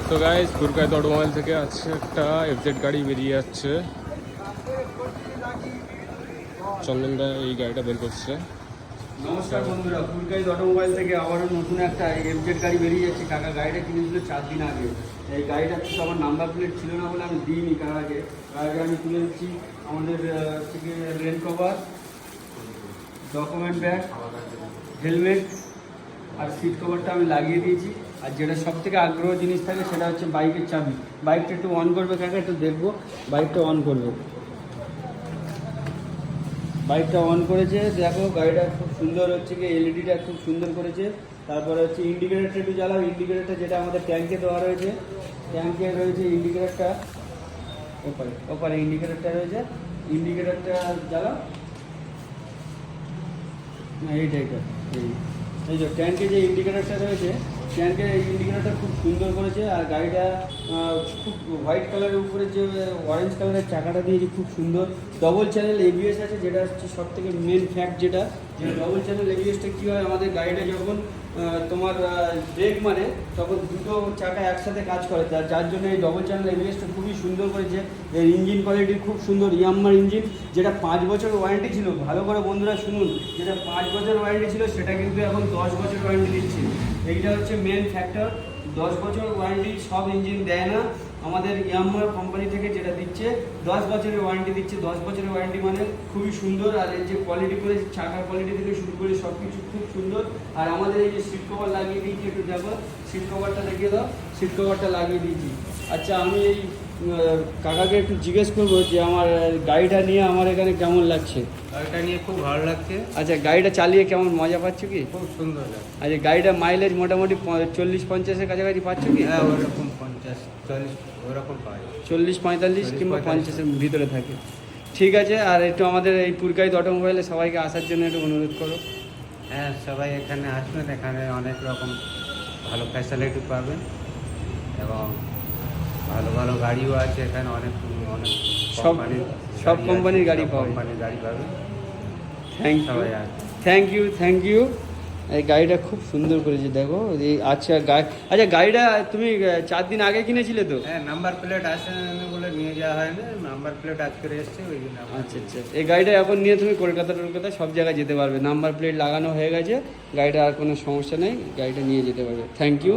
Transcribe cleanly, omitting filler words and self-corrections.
তো guys ফুরকায়ত automobile থেকে আছে একটা এফজেড গাড়ি বেরিয়ে যাচ্ছে। চন্দনদা এই গাড়িটা বের করছে। নমস্কার বন্ধুরা, ফুরকায়ত অটোমোবাইল থেকে আবারও নতুন একটা এফজেড গাড়ি বেরিয়ে যাচ্ছে। কাকা গাড়িটা কিনেছিল 4 দিন আগে। এই গাড়িটা তো আমার নাম্বার প্লেট ছিল না বলে আমি দিইনি কাকাকে। কাকাকে আমি তুলে দিচ্ছি আমাদের থেকে rain cover, document bag, helmet আর সিট কভারটা আমি লাগিয়ে দিয়েছি। আর যেটা সব থেকে আগ্রহ জিনিস থাকে সেটা হচ্ছে বাইকের চাবি। বাইকটা একটু অন করবে কাকা, একটু দেখবো। বাইকটা অন করবে, বাইকটা অন করেছে। দেখো গাড়িটা খুব সুন্দর হচ্ছে কি, এলইডিটা খুব সুন্দর করেছে। তারপরে হচ্ছে ইন্ডিকেটারটা একটু জ্বালাও। ইন্ডিকেটারটা যেটা আমাদের ট্যাঙ্কে দেওয়া রয়েছে, ট্যাঙ্কে রয়েছে ইন্ডিকেটারটা। ওপারে ওপারে ইন্ডিকেটারটা রয়েছে, ইন্ডিকেটারটা জ্বালাও। না এইটা এই যে ট্যাঙ্কে যে ইন্ডিকেটারটা রয়েছে, ট্যাঙ্কের এই ইন্ডিকেটারটা খুব সুন্দর করেছে। আর গাড়িটা খুব হোয়াইট কালারের উপরে যে অরেঞ্জ কালারের চাকাটা দিয়েছে, খুব সুন্দর। ডবল চ্যানেল এবিএস আছে, যেটা হচ্ছে সব থেকে মেন ফ্যাক্ট। যেটা ডবল চ্যানেল এবিএসটা কী হয়, আমাদের গাড়িটা যখন তোমার ব্রেক মারে তখন দুটো চাকা একসাথে কাজ করে, যার জন্য এই ডবল চ্যানেল এবিএসটা খুবই সুন্দর করেছে। এর ইঞ্জিন কোয়ালিটি খুব সুন্দর, ইয়ামাহার ইঞ্জিন, যেটা 5 বছর ওয়ারেন্টি ছিল। ভালো করে বন্ধুরা শুনুন, যেটা 5 বছর ওয়ারেন্টি ছিল সেটা কিন্তু এখন 10 বছর ওয়ারেন্টি দিচ্ছে। এইটা হচ্ছে মেন ফ্যাক্টর। 10 বছর ওয়ারেন্টি সব ইঞ্জিন দেয় না, আমাদের ইয়ামাহা কোম্পানি থেকে যেটা দিচ্ছে 10 বছরের ওয়ারেন্টি দিচ্ছে। 10 বছরের ওয়ারেন্টি মানে খুবই সুন্দর। আর এই যে কোয়ালিটি করে, চাকার কোয়ালিটি থেকে শুরু করে সব কিছু খুব সুন্দর। আর আমাদের এই যে সিট কভার লাগিয়ে দিয়েছি, একটু দেখো সিট কভারটা দেখিয়ে দাও। সিট কভারটা লাগিয়ে দিয়েছি। আচ্ছা, আমি এই কাকাকে একটু জিজ্ঞেস করবো যে আমার গাড়িটা নিয়ে আমার এখানে কেমন লাগছে। গাড়িটা নিয়ে খুব ভালো লাগছে। আচ্ছা, গাড়িটা চালিয়ে কেমন মজা পাচ্ছ কি? খুব সুন্দর লাগছে। আচ্ছা, গাড়িটা মাইলেজ মোটামুটি 40-50-এর কাছাকাছি পাচ্ছ কি? হ্যাঁ, ওরকম 50-40 ওরকম পাওয়া যায়। 40-45 কিংবা 50-এর ভিতরে থাকে। ঠিক আছে। আর একটু আমাদের এই ফুরকায়ত অটোমোবাইলে সবাইকে আসার জন্য একটু অনুরোধ করো। হ্যাঁ, সবাই এখানে আসবেন। এখানে অনেক রকম ভালো ফ্যাসিলিটি পাবেন এবং ভালো ভালো গাড়িও আছে এখানে। অনেক অনেক সব কোম্পানির গাড়ি পাবে। কোম্পানির গাড়ি পাবে। থ্যাংক ইউ, সবাই আসবে। Thank you. এই গাড়িটা খুব সুন্দর করেছে, দেখো। এই আচ্ছা গাড়িটা তুমি 4 দিন আগে কিনেছিলে তো? হ্যাঁ, নাম্বার প্লেট আসেনি বলে নিয়ে যাওয়া হয় না। নাম্বার প্লেট আজকে এসছে, ওই জন্য। আচ্ছা, এই গাড়িটা এখন নিয়ে তুমি কলকাতা সব জায়গায় যেতে পারবে। নাম্বার প্লেট লাগানো হয়ে গেছে, গাড়িটা আর কোনো সমস্যা নেই, গাড়িটা নিয়ে যেতে পারবে। Thank you.